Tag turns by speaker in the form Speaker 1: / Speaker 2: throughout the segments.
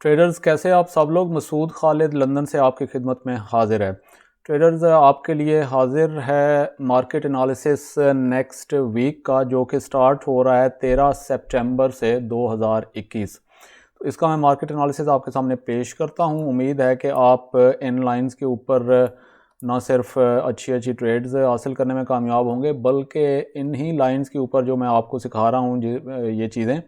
Speaker 1: Traders कैसे आप सब लोग। मसूद खालिद लंदन से आपकी खिदमत में हाजिर है। ट्रेडर्स आपके लिए हाजिर है मार्केट एनालिसिस नेक्स्ट वीक का, जो कि स्टार्ट हो रहा है 13 सितंबर से 2021। तो इसका मैं मार्केट एनालिसिस आपके सामने पेश करता हूं। उम्मीद है कि आप इन लाइंस के ऊपर ना सिर्फ अच्छी अच्छी ट्रेड्स हासिल करने में कामयाब होंगे, बल्कि इन्हीं लाइंस के ऊपर जो मैं आपको सिखा रहा हूं ये चीज़ें,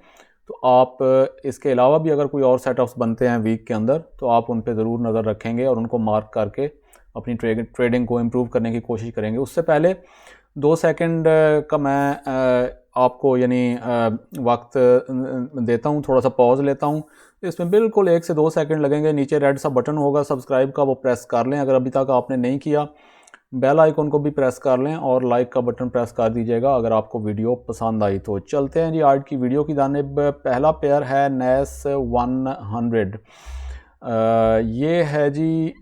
Speaker 1: तो आप इसके अलावा भी अगर कोई और सेटअप्स बनते हैं वीक के अंदर तो आप उन पे ज़रूर नज़र रखेंगे और उनको मार्क करके अपनी ट्रेडिंग को इम्प्रूव करने की कोशिश करेंगे। उससे पहले 2 सेकंड का मैं आपको यानी वक्त देता हूँ, थोड़ा सा पॉज लेता हूँ। इसमें बिल्कुल 1 से 2 सेकंड लगेंगे। नीचे रेड सा बटन होगा सब्सक्राइब का, वो प्रेस कर लें अगर अभी तक आपने नहीं किया। बेल आइकन को भी प्रेस कर लें और लाइक का बटन प्रेस कर दीजिएगा अगर आपको वीडियो पसंद आई तो। चलते हैं जी आज की वीडियो की जानिब। पहला पेयर है नेस 100। ये है जी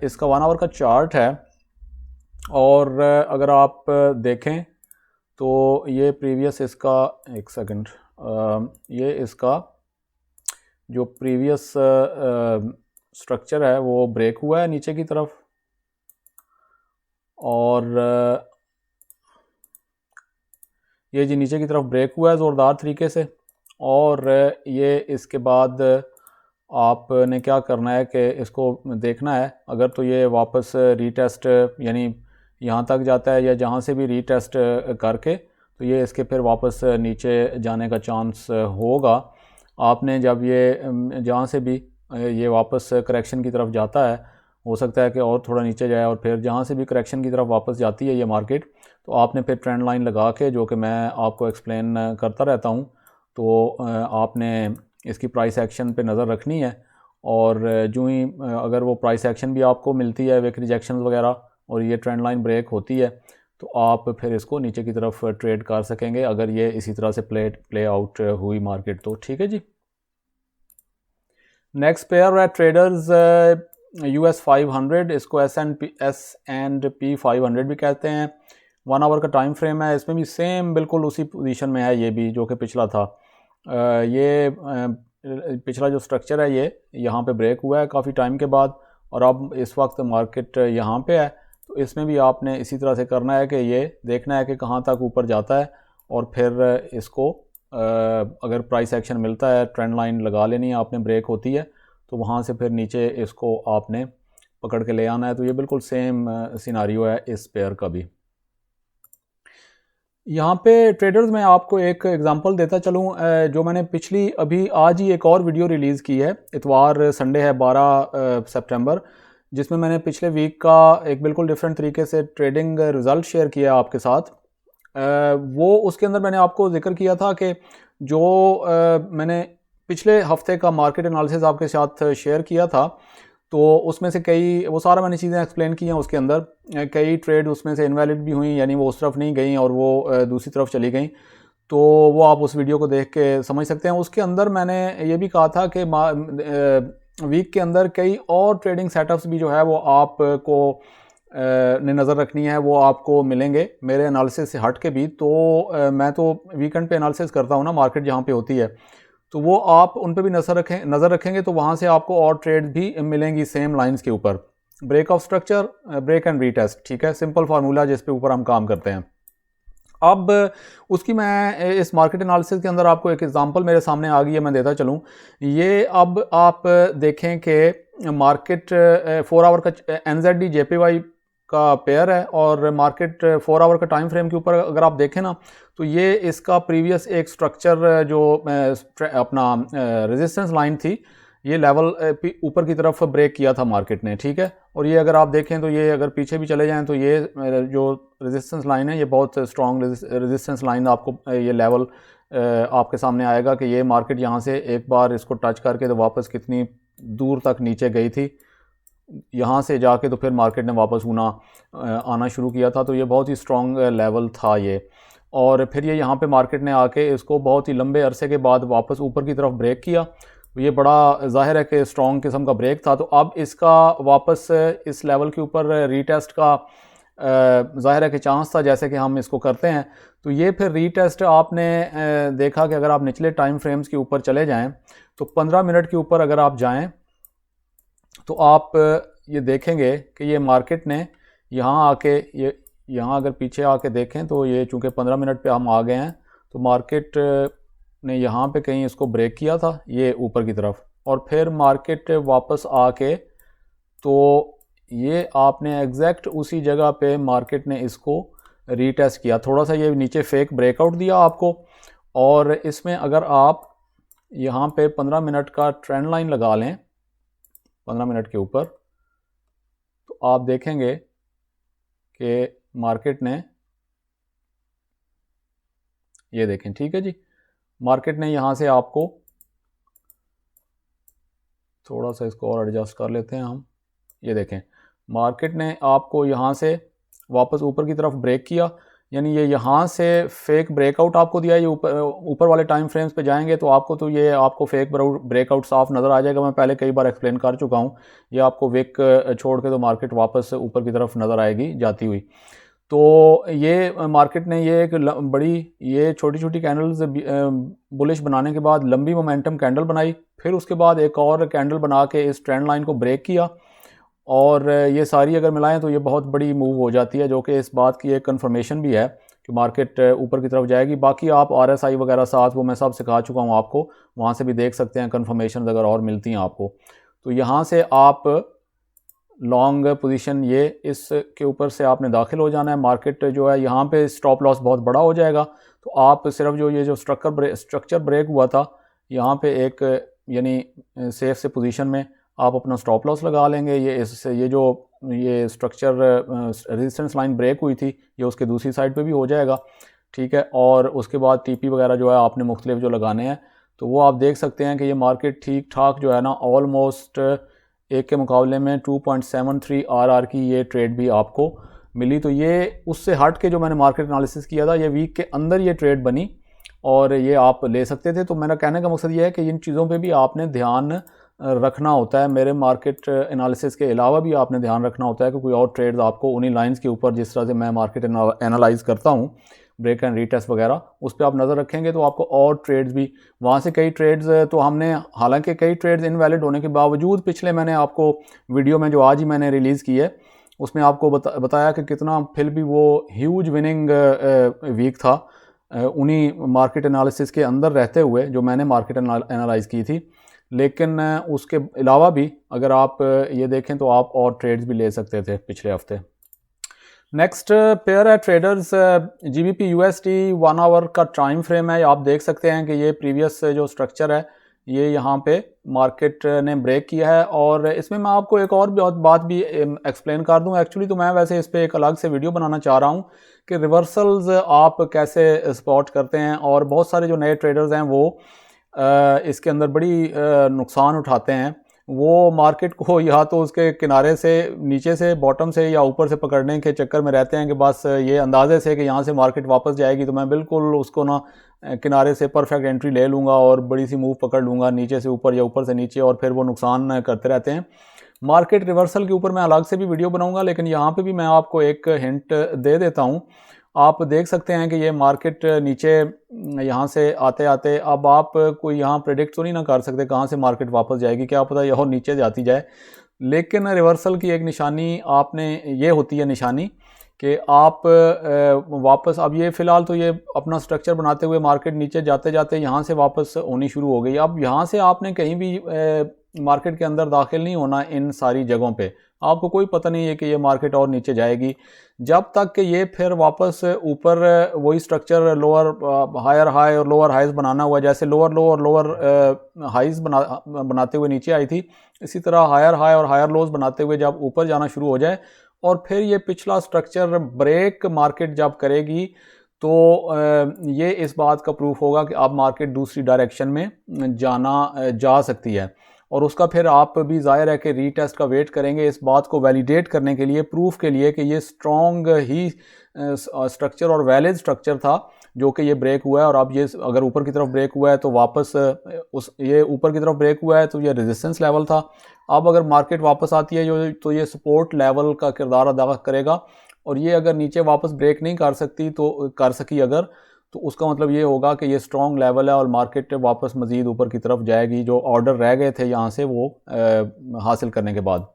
Speaker 1: इसका 1 आवर का चार्ट है और अगर आप देखें तो ये प्रीवियस इसका 1 सेकंड, ये इसका जो प्रीवियस स्ट्रक्चर है वो ब्रेक हुआ है नीचे की तरफ और ये जी नीचे की तरफ ब्रेक हुआ है ज़ोरदार तरीके से। और ये इसके बाद आपने क्या करना है कि इसको देखना है। अगर तो ये वापस रीटेस्ट यानी यहाँ तक जाता है या जहाँ से भी रीटेस्ट करके तो ये इसके फिर वापस नीचे जाने का चांस होगा। आपने जब ये जहाँ से भी ये वापस करेक्शन की तरफ जाता है, हो सकता है कि और थोड़ा नीचे जाए और फिर जहाँ से भी करेक्शन की तरफ वापस जाती है ये मार्केट, तो आपने फिर ट्रेंड लाइन लगा के, जो कि मैं आपको एक्सप्लेन करता रहता हूँ, तो आपने इसकी प्राइस एक्शन पे नज़र रखनी है। और जो ही अगर वो प्राइस एक्शन भी आपको मिलती है विक रिजेक्शन वगैरह और ये ट्रेंड लाइन ब्रेक होती है तो आप फिर इसको नीचे की तरफ ट्रेड कर सकेंगे अगर ये इसी तरह से प्ले आउट हुई मार्केट तो। ठीक है जी। नेक्स्ट पेयर है ट्रेडर्स US 500। इसको S&P 500 भी कहते हैं। 1 आवर का टाइम फ्रेम है। इसमें भी सेम बिल्कुल उसी पोजीशन में है ये भी जो कि पिछला था। ये पिछला जो स्ट्रक्चर है ये यहाँ पे ब्रेक हुआ है काफ़ी टाइम के बाद और अब इस वक्त मार्केट यहाँ पे है। तो इसमें भी आपने इसी तरह से करना है कि ये देखना है कि कहाँ तक ऊपर जाता है और फिर इसको अगर प्राइस एक्शन मिलता है ट्रेंड लाइन लगा लेनी है आपने, ब्रेक होती है तो वहाँ से फिर नीचे इसको आपने पकड़ के ले आना है। तो ये बिल्कुल सेम सिनारियो है इस पेयर का भी। यहाँ पे ट्रेडर्स मैं आपको एक एग्जांपल देता चलूँ, जो मैंने पिछली अभी आज ही एक और वीडियो रिलीज़ की है। इतवार संडे है 12 सितंबर, जिसमें मैंने पिछले वीक का एक बिल्कुल डिफरेंट तरीके से ट्रेडिंग रिज़ल्ट शेयर किया आपके साथ। वो उसके अंदर मैंने आपको जिक्र किया था कि जो मैंने पिछले हफ्ते का मार्केट एनालिसिस आपके साथ शेयर किया था तो उसमें से कई वो सारा मैंने चीज़ें एक्सप्लेन की हैं। उसके अंदर कई ट्रेड उसमें से इनवैलिड भी हुई, यानी वो उस तरफ नहीं गई और वो दूसरी तरफ चली गई। तो वो आप उस वीडियो को देख के समझ सकते हैं। उसके अंदर मैंने ये भी कहा था कि वीक के अंदर कई और ट्रेडिंग सेटअप्स भी जो है वो आपको ने नज़र रखनी है, वो आपको मिलेंगे मेरे एनालिसिस से हट के भी। तो मैं तो वीकेंड पे एनालिसिस करता हूँ ना मार्केट जहाँ पे होती है, तो वो आप उन पे भी नज़र रखेंगे तो वहाँ से आपको और ट्रेड भी मिलेंगी सेम लाइंस के ऊपर। Break of structure, break and retest, ठीक है, सिंपल फार्मूला जिस पे ऊपर हम काम करते हैं। अब उसकी मैं इस मार्केट एनालिसिस के अंदर आपको एक एग्जांपल मेरे सामने आ गई है, मैं देता चलूँ। ये अब आप देखें कि मार्केट 4 आवर का NZD JPY का पेयर है और मार्केट 4 आवर का टाइम फ्रेम के ऊपर अगर आप देखें ना तो ये इसका प्रीवियस एक स्ट्रक्चर जो अपना रेजिस्टेंस लाइन थी, ये लेवल ऊपर की तरफ ब्रेक किया था मार्केट ने, ठीक है। और ये अगर आप देखें तो ये अगर पीछे भी चले जाएं तो ये जो रेजिस्टेंस लाइन है ये बहुत स्ट्रॉन्ग रेजिस्टेंस लाइन, आपको ये लेवल आपके सामने आएगा कि ये मार्केट यहाँ से एक बार इसको टच करके तो वापस कितनी दूर तक नीचे गई थी, यहाँ से जाके तो फिर मार्केट ने वापस आना शुरू किया था। तो ये बहुत ही स्ट्रॉन्ग लेवल था ये। और फिर ये यहाँ पे मार्केट ने आके इसको बहुत ही लंबे अरसे के बाद वापस ऊपर की तरफ ब्रेक किया। ये बड़ा जाहिर है कि स्ट्रॉन्ग किस्म का ब्रेक था। तो अब इसका वापस इस लेवल के ऊपर रीटेस्ट का ज़ाहिर है कि चांस था जैसे कि हम इसको करते हैं। तो ये फिर रीटेस्ट आपने देखा कि अगर आप निचले टाइम फ्रेम्स के ऊपर चले जाएं तो 15 मिनट के ऊपर अगर आप जाएं तो आप ये देखेंगे कि ये मार्केट ने यहाँ आके ये यहाँ अगर पीछे आके देखें तो ये चूँकि 15 मिनट पे हम आ गए हैं तो मार्केट ने यहाँ पे कहीं इसको ब्रेक किया था ये ऊपर की तरफ, और फिर मार्केट वापस आके तो ये आपने एग्जैक्ट उसी जगह पे मार्केट ने इसको रीटेस्ट किया। थोड़ा सा ये नीचे फेक ब्रेकआउट दिया आपको, और इसमें अगर आप यहाँ पे 15 मिनट का ट्रेंड लाइन लगा लें 15 मिनट के ऊपर तो आप देखेंगे कि मार्केट ने ये देखें, ठीक है जी, मार्केट ने यहाँ से आपको थोड़ा सा इसको और एडजस्ट कर लेते हैं हम, ये देखें मार्केट ने आपको यहाँ से वापस ऊपर की तरफ ब्रेक किया, यानी ये यहाँ से फेक ब्रेकआउट आपको दिया। ये ऊपर वाले टाइम फ्रेम्स पे जाएंगे तो आपको ये आपको फेक ब्रेकआउट साफ नज़र आ जाएगा। मैं पहले कई बार एक्सप्लेन कर चुका हूँ। ये आपको विक छोड़ के तो मार्केट वापस ऊपर की तरफ नज़र आएगी जाती हुई। तो ये मार्केट ने ये एक बड़ी ये छोटी छोटी कैंडल्स बुलिश बनाने के बाद लंबी मोमेंटम कैंडल बनाई, फिर उसके बाद एक और कैंडल बना के इस ट्रेंड लाइन को ब्रेक किया, और ये सारी अगर मिलाएं तो ये बहुत बड़ी मूव हो जाती है, जो कि इस बात की एक कंफर्मेशन भी है कि मार्केट ऊपर की तरफ जाएगी। बाकी आप RSI वगैरह साथ वो मैं सब सिखा चुका हूँ आपको, वहाँ से भी देख सकते हैं कंफर्मेशन अगर और मिलती हैं आपको। तो यहाँ से आप लॉन्ग पोजीशन ये इसके ऊपर से आपने दाखिल हो जाना है। मार्केट जो है यहाँ पे स्टॉप लॉस बहुत बड़ा हो जाएगा, तो आप सिर्फ जो ये जो स्ट्रक्चर ब्रेक हुआ था यहाँ पे एक यानी सेफ से पोजीशन में आप अपना स्टॉप लॉस लगा लेंगे। ये जो स्ट्रक्चर रेजिस्टेंस लाइन ब्रेक हुई थी ये उसके दूसरी साइड पे भी हो जाएगा, ठीक है। और उसके बाद TP वगैरह जो है आपने मुख्तलिफ जो लगाने हैं तो वो आप देख सकते हैं कि ये मार्केट ठीक ठाक जो है ना ऑलमोस्ट एक के मुकाबले में 2.73 RR की ये ट्रेड भी आपको मिली। तो ये उससे हट के जो मैंने मार्केट एनालिसिस किया था ये वीक के अंदर ये ट्रेड बनी और ये आप ले सकते थे। तो मेरा कहने का मकसद ये है कि इन चीज़ों पे भी आपने ध्यान रखना होता है। मेरे मार्केट एनालिसिस के अलावा भी आपने ध्यान रखना होता है कि कोई और ट्रेड्स आपको उन्हीं लाइंस के ऊपर जिस तरह से मैं मार्केट एनालाइज करता हूँ ब्रेक एंड रीटेस्ट वगैरह उस पर आप नज़र रखेंगे तो आपको और ट्रेड्स भी वहाँ से कई ट्रेड्स तो हमने हालांकि कई ट्रेड्स इनवैलिड होने के बावजूद पिछले मैंने आपको वीडियो में जो आज ही मैंने रिलीज़ की है उसमें आपको बताया कि कितना फिर भी वो ह्यूज विनिंग वीक था उन्हीं मार्केट एनालिसिस के अंदर रहते हुए जो मैंने मार्केट एनालाइज की थी। लेकिन उसके अलावा भी अगर आप ये देखें तो आप और ट्रेड्स भी ले सकते थे पिछले हफ्ते। नेक्स्ट पेयर है ट्रेडर्स GBP USD 1 आवर का टाइम फ्रेम है। आप देख सकते हैं कि ये प्रीवियस जो स्ट्रक्चर है ये यहाँ पे मार्केट ने ब्रेक किया है। और इसमें मैं आपको एक और बात भी एक्सप्लेन कर दूं। एक्चुअली तो मैं वैसे इस पर एक अलग से वीडियो बनाना चाह रहा हूँ कि रिवर्सल्स आप कैसे स्पॉट करते हैं, और बहुत सारे जो नए ट्रेडर्स हैं वो इसके अंदर बड़ी नुकसान उठाते हैं। वो मार्केट को या तो उसके किनारे से नीचे से बॉटम से या ऊपर से पकड़ने के चक्कर में रहते हैं कि बस ये अंदाजे से कि यहाँ से मार्केट वापस जाएगी तो मैं बिल्कुल उसको ना किनारे से परफेक्ट एंट्री ले लूँगा और बड़ी सी मूव पकड़ लूँगा नीचे से ऊपर या ऊपर से नीचे, और फिर वो नुकसान करते रहते हैं। मार्केट रिवर्सल के ऊपर मैं अलग से भी वीडियो बनाऊँगा, लेकिन यहाँ पर भी मैं आपको एक हिंट दे देता हूँ। आप देख सकते हैं कि ये मार्केट नीचे यहाँ से आते आते अब आप कोई यहाँ प्रेडिक्ट तो नहीं ना कर सकते कहाँ से मार्केट वापस जाएगी, क्या पता यह और नीचे जाती जाए। लेकिन रिवर्सल की एक निशानी आपने ये होती है निशानी कि आप वापस अब ये फ़िलहाल तो ये अपना स्ट्रक्चर बनाते हुए मार्केट नीचे जाते जाते यहाँ से वापस होनी शुरू हो गई। अब यहाँ से आपने कहीं भी मार्केट के अंदर दाखिल नहीं होना। इन सारी जगहों पे आपको कोई पता नहीं है कि ये मार्केट और नीचे जाएगी जब तक कि ये फिर वापस ऊपर वही स्ट्रक्चर लोअर हायर हाई और लोअर हाइज बनाना हुआ। जैसे लोअर लो और लोअर हाइज बनाते हुए नीचे आई थी, इसी तरह हायर हाई और हायर लोज बनाते हुए जब ऊपर जाना शुरू हो जाए और फिर ये पिछला स्ट्रक्चर ब्रेक मार्केट जब करेगी तो ये इस बात का प्रूफ होगा कि अब मार्केट दूसरी डायरेक्शन में जा सकती है। और उसका फिर आप भी ज़ाहिर है कि रीटेस्ट का वेट करेंगे इस बात को वैलिडेट करने के लिए, प्रूफ के लिए कि ये स्ट्रॉन्ग ही स्ट्रक्चर और वैलिड स्ट्रक्चर था जो कि ये ब्रेक हुआ है। और अब ये अगर ऊपर की तरफ ब्रेक हुआ है तो वापस ये ऊपर की तरफ ब्रेक हुआ है तो ये रेजिस्टेंस लेवल था। अब अगर मार्केट वापस आती है तो ये सपोर्ट लेवल का किरदार अदा करेगा। और ये अगर नीचे वापस ब्रेक नहीं कर सकी अगर, तो उसका मतलब ये होगा कि ये स्ट्रॉन्ग लेवल है और मार्केट वापस मज़ीद ऊपर की तरफ जाएगी, जो ऑर्डर रह गए थे यहाँ से वो हासिल करने के बाद।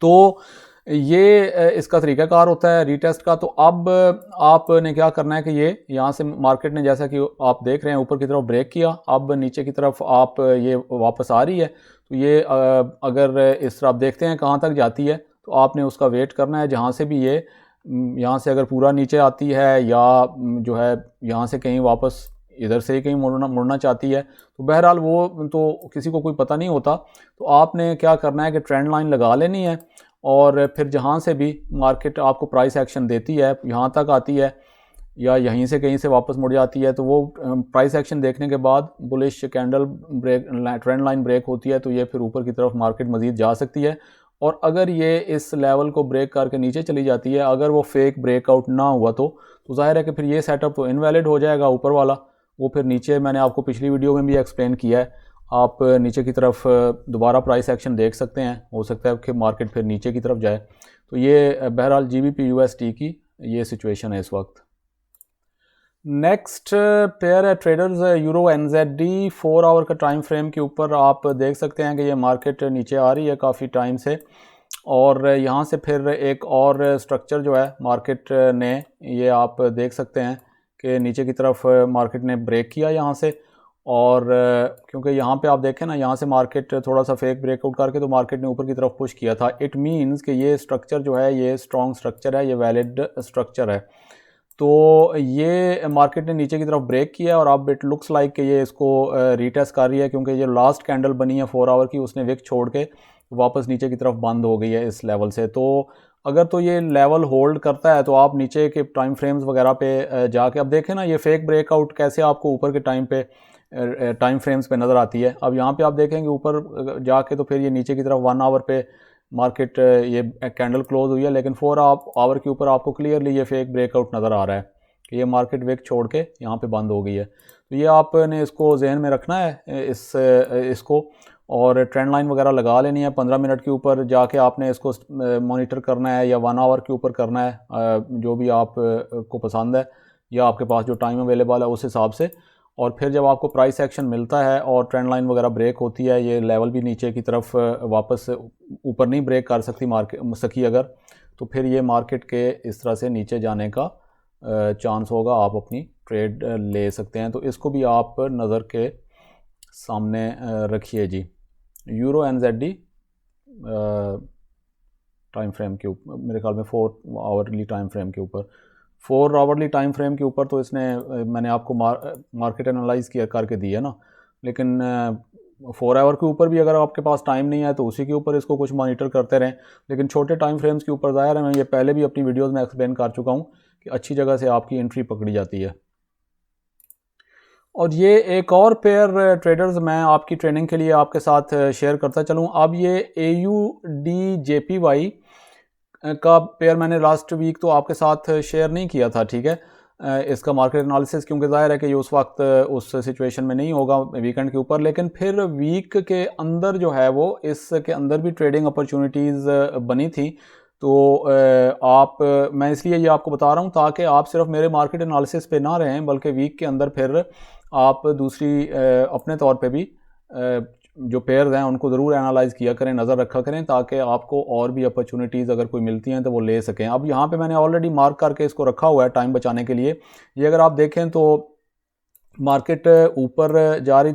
Speaker 1: तो ये इसका तरीक़ाकार होता है रीटेस्ट का। तो अब आपने क्या करना है कि ये यहाँ से मार्केट ने, जैसा कि आप देख रहे हैं, ऊपर की तरफ ब्रेक किया, अब नीचे की तरफ आप ये वापस आ रही है। तो ये अगर इस तरह आप देखते हैं कहाँ तक जाती है, तो आपने उसका वेट करना है। जहाँ से भी ये यहाँ से अगर पूरा नीचे आती है या जो है यहाँ से कहीं वापस इधर से ही कहीं मुड़ना चाहती है, तो बहरहाल वो तो किसी को कोई पता नहीं होता। तो आपने क्या करना है कि ट्रेंड लाइन लगा लेनी है, और फिर जहाँ से भी मार्केट आपको प्राइस एक्शन देती है, यहाँ तक आती है या यहीं से कहीं से वापस मुड़ जाती है, तो वो प्राइस एक्शन देखने के बाद bullish candle break, trend line break होती है, तो ये फिर ऊपर की तरफ मार्केट मज़ीद जा सकती है। और अगर ये इस लेवल को ब्रेक करके नीचे चली जाती है, अगर वो फेक ब्रेकआउट ना हुआ तो जाहिर है कि फिर ये सेटअप तो इनवैलिड हो जाएगा ऊपर वाला। वो फिर नीचे मैंने आपको पिछली वीडियो में भी एक्सप्लेन किया है, आप नीचे की तरफ दोबारा प्राइस एक्शन देख सकते हैं, हो सकता है कि मार्केट फिर नीचे की तरफ जाए। तो ये बहरहाल GBP USD की ये सिचुएशन है इस वक्त। नेक्स्ट पेयर है ट्रेडर्स यूरो NZD। 4 आवर का टाइम फ्रेम के ऊपर आप देख सकते हैं कि ये मार्केट नीचे आ रही है काफ़ी टाइम से, और यहाँ से फिर एक और स्ट्रक्चर जो है मार्केट ने, ये आप देख सकते हैं कि नीचे की तरफ मार्केट ने ब्रेक किया यहाँ से। और क्योंकि यहाँ पे आप देखें ना, यहाँ से मार्केट थोड़ा सा फेक ब्रेकआउट करके तो मार्केट ने ऊपर की तरफ पुश किया था। इट मीन्स कि ये स्ट्रक्चर जो है ये स्ट्रॉन्ग स्ट्रक्चर है, ये वैलिड स्ट्रक्चर है। तो ये मार्केट ने नीचे की तरफ ब्रेक किया और अब इट लुक्स लाइक कि ये इसको रीटेस्ट कर रही है, क्योंकि ये लास्ट कैंडल बनी है 4 आवर की, उसने विक छोड़ के वापस नीचे की तरफ बंद हो गई है इस लेवल से। तो अगर तो ये लेवल होल्ड करता है तो आप नीचे के टाइम फ्रेम्स वगैरह पे जाके अब देखें ना, ये फेक ब्रेकआउट कैसे आपको ऊपर के टाइम फ्रेम्स पे नज़र आती है। अब यहाँ पे आप देखेंगे ऊपर जाके तो फिर ये नीचे की तरफ 1 आवर पे मार्केट ये कैंडल क्लोज हुई है, लेकिन 4 आवर के ऊपर आपको क्लियरली ये फेक ब्रेकआउट नज़र आ रहा है कि ये मार्केट विक छोड़ के यहाँ पे बंद हो गई है। तो ये आपने इसको जहन में रखना है इसको, और ट्रेंड लाइन वगैरह लगा लेनी है। 15 मिनट के ऊपर जाके आपने इसको मॉनिटर करना है या 1 आवर के ऊपर करना है, जो भी आप को पसंद है या आपके पास जो टाइम अवेलेबल है उस हिसाब से। और फिर जब आपको प्राइस एक्शन मिलता है और ट्रेंड लाइन वगैरह ब्रेक होती है, ये लेवल भी नीचे की तरफ वापस ऊपर नहीं ब्रेक कर सकी अगर, तो फिर ये मार्केट के इस तरह से नीचे जाने का चांस होगा, आप अपनी ट्रेड ले सकते हैं। तो इसको भी आप नज़र के सामने रखिए जी। यूरो NZD टाइम फ्रेम के ऊपर, मेरे ख्याल में 4 आवरली टाइम फ्रेम के ऊपर, 4 आवरली टाइम फ्रेम के ऊपर तो इसने मैंने आपको मार्केट एनालाइज किया करके दी है ना, लेकिन 4 आवर के ऊपर भी अगर आपके पास टाइम नहीं है तो उसी के ऊपर इसको कुछ मॉनिटर करते रहें। लेकिन छोटे टाइम फ्रेम्स के ऊपर ज़ाहिर है, मैं ये पहले भी अपनी वीडियोस में एक्सप्लेन कर चुका हूँ कि अच्छी जगह से आपकी एंट्री पकड़ी जाती है। और ये एक और पेयर ट्रेडर्स मैं आपकी ट्रेनिंग के लिए आपके साथ शेयर करता चलूँ। अब ये AUD-JPY का पेयर मैंने लास्ट वीक तो आपके साथ शेयर नहीं किया था, ठीक है, इसका मार्केट एनालिसिस, क्योंकि ज़ाहिर है कि ये उस वक्त उस सिचुएशन में नहीं होगा वीकेंड के ऊपर। लेकिन फिर वीक के अंदर जो है वो इसके अंदर भी ट्रेडिंग अपॉर्चुनिटीज़ बनी थी। तो मैं इसलिए ये आपको बता रहा हूँ ताकि आप सिर्फ मेरे मार्केट एनालिसिस पे ना रहें, बल्कि वीक के अंदर फिर आप दूसरी अपने तौर पे भी जो पेयर्स हैं उनको ज़रूर एनालाइज़ किया करें, नज़र रखा करें, ताकि आपको और भी अपॉर्चुनिटीज़ अगर कोई मिलती हैं तो वो ले सकें। अब यहाँ पे मैंने ऑलरेडी मार्क करके इसको रखा हुआ है टाइम बचाने के लिए। ये अगर आप देखें तो मार्केट ऊपर जा रही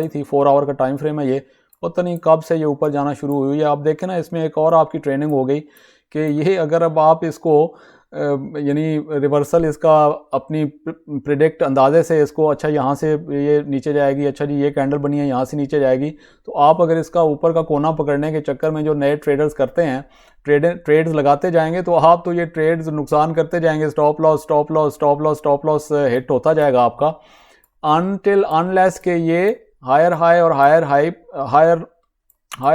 Speaker 1: थी 4 आवर का टाइम फ्रेम है ये, पता नहीं कब से ये ऊपर जाना शुरू हुई है। आप देखें ना, इसमें एक और आपकी ट्रेनिंग हो गई कि ये अगर अब आप इसको यानी रिवर्सल इसका अपनी प्रिडिक्ट अंदाजे से इसको, अच्छा यहाँ से ये नीचे जाएगी, अच्छा जी ये कैंडल बनी है यहाँ से नीचे जाएगी, तो आप अगर इसका ऊपर का कोना पकड़ने के चक्कर में जो नए ट्रेडर्स करते हैं ट्रेड्स लगाते जाएंगे, तो आप तो ये ट्रेड्स नुकसान करते जाएंगे, स्टॉप लॉस हिट होता जाएगा आपका, अनटिल अनलेस के ये हायर हाई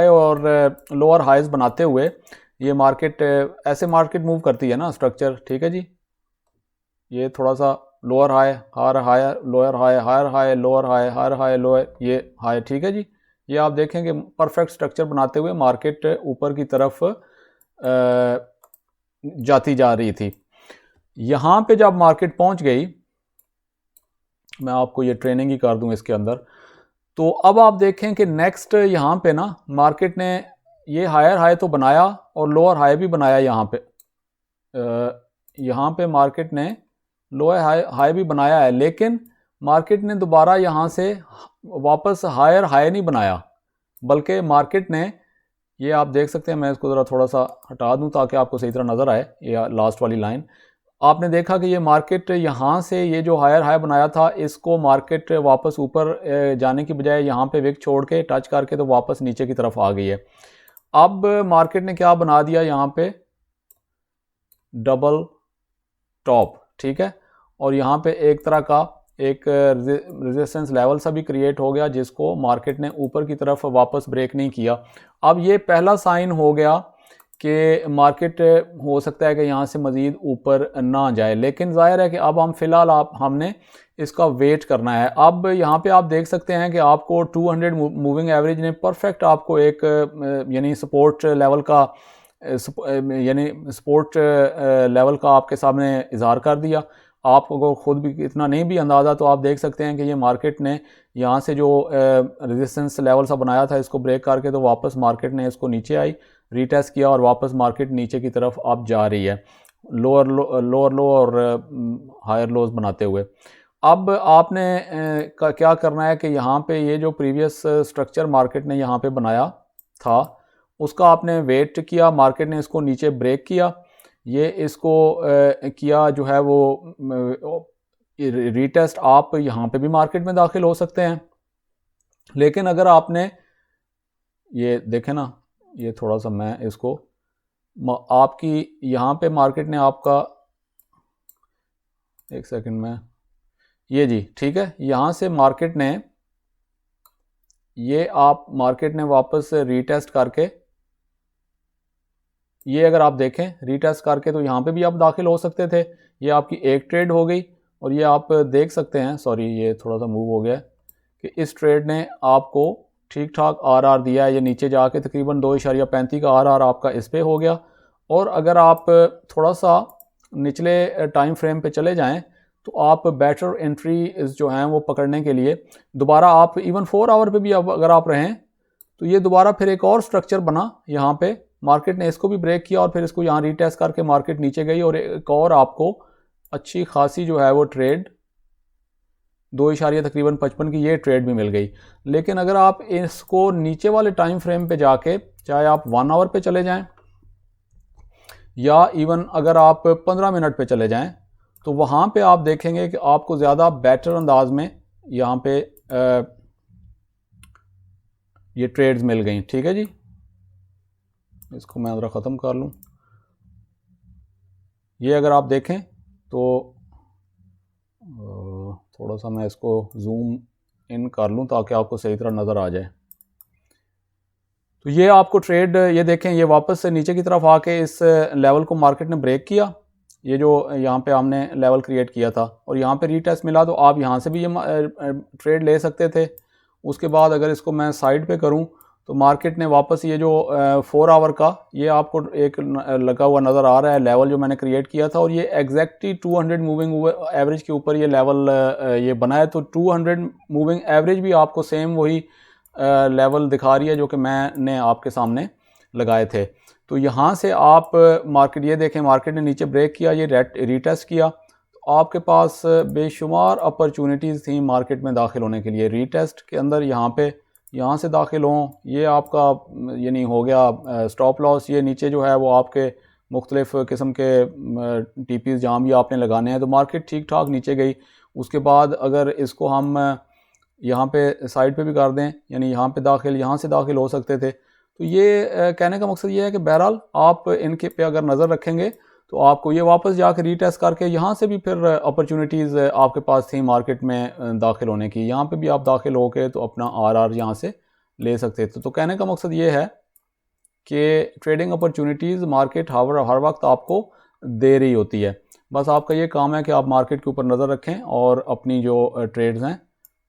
Speaker 1: और लोअर हाइज बनाते हुए ये मार्केट, ऐसे मार्केट मूव करती है ना स्ट्रक्चर, ठीक है जी। ये थोड़ा सा lower high, higher lower high, higher high lower high, higher high lower, ये हाई, ठीक है जी। ये आप देखेंगे परफेक्ट स्ट्रक्चर बनाते हुए मार्केट ऊपर की तरफ जाती जा रही थी। यहाँ पे जब मार्केट पहुँच गई, मैं आपको ये ट्रेनिंग ही कर दूँ इसके अंदर, तो अब आप देखें कि नेक्स्ट यहाँ पे ना मार्केट ने ये हायर हाई तो बनाया और लोअर हाई भी बनाया। यहाँ पे मार्केट ने लोअर हाई भी बनाया है, लेकिन मार्केट ने दोबारा यहाँ से वापस हायर हाई नहीं बनाया, बल्कि मार्केट ने, ये आप देख सकते हैं, मैं इसको ज़रा थोड़ा सा हटा दूँ ताकि आपको सही तरह नज़र आए, ये लास्ट वाली लाइन। आपने देखा कि ये मार्केट यहाँ से ये जो हायर हाई बनाया था, इसको मार्केट वापस ऊपर जाने की बजाय यहाँ पे विक छोड़ के टच करके तो वापस नीचे की तरफ आ गई है। अब मार्केट ने क्या बना दिया, यहाँ पे डबल टॉप, ठीक है, और यहाँ पे एक तरह का एक रेजिस्टेंस लेवल सा भी क्रिएट हो गया, जिसको मार्केट ने ऊपर की तरफ वापस ब्रेक नहीं किया। अब ये पहला साइन हो गया कि मार्केट हो सकता है कि यहाँ से मज़ीद ऊपर ना जाए, लेकिन जाहिर है कि अब हम फ़िलहाल हमने इसका वेट करना है। अब यहाँ पे आप देख सकते हैं कि आपको 200 मूविंग एवरेज ने परफेक्ट आपको एक यानी सपोर्ट लेवल का आपके सामने इज़हार कर दिया। आपको खुद भी इतना नहीं भी अंदाज़ा, तो आप देख सकते हैं कि ये मार्केट ने यहाँ से जो रेजिस्टेंस लेवल सा बनाया था, इसको ब्रेक करके तो वापस मार्केट ने इसको नीचे आई, रीटेस्ट किया और वापस मार्केट नीचे की तरफ अब जा रही है, लोअर लो और हायर लोज बनाते हुए। अब आपने क्या करना है कि यहाँ पे ये जो प्रीवियस स्ट्रक्चर मार्केट ने यहाँ पे बनाया था, उसका आपने वेट किया, मार्केट ने इसको नीचे ब्रेक किया, ये इसको किया जो है वो रीटेस्ट। आप यहाँ पे भी मार्केट में दाखिल हो सकते हैं, लेकिन अगर आपने ये देखें ना, ये थोड़ा सा मैं इसको आपकी यहाँ पे मार्केट ने आपका, एक सेकंड में, ये जी ठीक है, यहाँ से मार्केट ने मार्केट ने वापस रीटेस्ट करके, ये अगर आप देखें रीटेस्ट करके, तो यहाँ पे भी आप दाखिल हो सकते थे। ये आपकी एक ट्रेड हो गई, और ये आप देख सकते हैं, सॉरी ये थोड़ा सा मूव हो गया, कि इस ट्रेड ने आपको ठीक ठाक आरआर दिया है। ये नीचे जाके तकरीबन 2.35 का आरआर आपका इस पे हो गया। और अगर आप थोड़ा सा निचले टाइम फ्रेम पे चले जाएं, तो आप बेटर एंट्री जो हैं वो पकड़ने के लिए दोबारा आप इवन 4 आवर पे भी अगर आप रहें, तो ये दोबारा फिर एक और स्ट्रक्चर बना। यहाँ पे मार्केट ने इसको भी ब्रेक किया और फिर इसको यहाँ रीटेस्ट करके मार्केट नीचे गई, और एक और आपको अच्छी खासी जो है वो ट्रेड 2.55 की ये ट्रेड भी मिल गई। लेकिन अगर आप इसको नीचे वाले टाइम फ्रेम पे जाके, चाहे आप 1 आवर पे चले जाएं या इवन अगर आप 15 मिनट पे चले जाएं, तो वहाँ पे आप देखेंगे कि आपको ज़्यादा बेटर अंदाज में यहाँ पे ये ट्रेड्स मिल गई। ठीक है जी, इसको मैं ज़रा ख़त्म कर लूँ। ये अगर आप देखें तो थोड़ा सा मैं इसको जूम इन कर लूँ ताकि आपको सही तरह नज़र आ जाए। तो ये आपको ट्रेड, ये देखें, ये वापस से नीचे की तरफ आके इस लेवल को मार्केट ने ब्रेक किया, ये जो यहाँ पे हमने लेवल क्रिएट किया था, और यहाँ पे रीटेस्ट मिला, तो आप यहाँ से भी ये ट्रेड ले सकते थे। उसके बाद अगर इसको मैं साइड पे करूँ, तो मार्केट ने वापस ये जो 4 आवर का ये आपको एक लगा हुआ नज़र आ रहा है लेवल जो मैंने क्रिएट किया था, और ये एग्जैक्टली 200 मूविंग एवरेज के ऊपर ये लेवल ये बना है। तो 200 मूविंग एवरेज भी आपको सेम वही लेवल दिखा रही है जो कि मैंने आपके सामने लगाए थे। तो यहाँ से आप मार्केट, ये देखें, मार्केट ने नीचे ब्रेक किया, ये रीटेस्ट किया, तो आपके पास बेशुमार अपॉर्चुनिटीज़ थी मार्केट में दाखिल होने के लिए। रीटेस्ट के अंदर यहाँ से दाखिल हों, ये आपका यानी हो गया स्टॉप लॉस। ये नीचे जो है वो आपके मुख्तलिफ किस्म के टीपीज़ जहाँ भी आपने लगाने हैं। तो मार्केट ठीक ठाक नीचे गई। उसके बाद अगर इसको हम यहाँ पे साइड पे भी कर दें, यानी यहाँ से दाखिल हो सकते थे। तो ये कहने का मकसद ये है कि बहरहाल आप इनके पे अगर नज़र रखेंगे, तो आपको ये वापस जाकर रीटेस्ट करके यहाँ से भी फिर अपॉर्चुनिटीज़ आपके पास थी मार्केट में दाखिल होने की। यहाँ पे भी आप दाखिल होके तो अपना आरआर यहाँ से ले सकते थे। तो कहने का मकसद ये है कि ट्रेडिंग अपॉर्चुनिटीज़ मार्केट हर वक्त आपको दे रही होती है। बस आपका ये काम है कि आप मार्केट के ऊपर नज़र रखें और अपनी जो ट्रेड्स हैं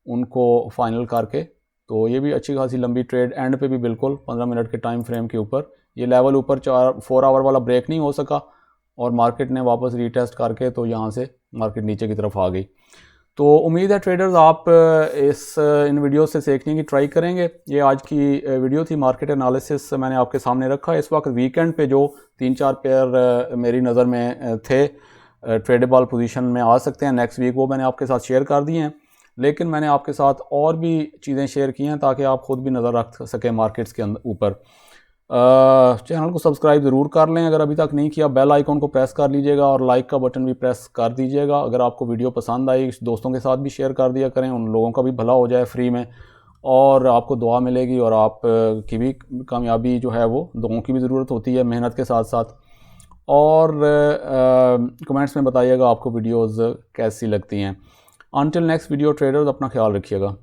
Speaker 1: उनको फाइनल करके। तो ये भी अच्छी खासी लंबी ट्रेड, एंड पे भी बिल्कुल 15 मिनट के टाइम फ्रेम के ऊपर ये लेवल ऊपर 4 आवर वाला ब्रेक नहीं हो सका। और मार्केट ने वापस रीटेस्ट करके तो यहाँ से मार्केट नीचे की तरफ आ गई। तो उम्मीद है ट्रेडर्स आप इन वीडियो से सीखने की ट्राई करेंगे। ये आज की वीडियो थी, मार्केट एनालिसिस मैंने आपके सामने रखा। इस वक्त वीकेंड पे जो 3-4 पेयर मेरी नज़र में थे ट्रेडेबल पोजीशन में आ सकते हैं नेक्स्ट वीक, वो मैंने आपके साथ शेयर कर दिए हैं। लेकिन मैंने आपके साथ और भी चीज़ें शेयर की हैं ताकि आप ख़ुद भी नज़र रख सकें मार्केट्स के ऊपर। चैनल को सब्सक्राइब ज़रूर कर लें अगर अभी तक नहीं किया, बेल आइकॉन को प्रेस कर लीजिएगा और लाइक का बटन भी प्रेस कर दीजिएगा। अगर आपको वीडियो पसंद आई दोस्तों के साथ भी शेयर कर दिया करें, उन लोगों का भी भला हो जाए फ्री में, और आपको दुआ मिलेगी और आप की भी कामयाबी जो है वो दुआओं की भी ज़रूरत होती है मेहनत के साथ साथ। और कमेंट्स में बताइएगा आपको वीडियोज़ कैसी लगती हैं। अनटिल नेक्स्ट वीडियो ट्रेडर्स, अपना ख्याल रखिएगा।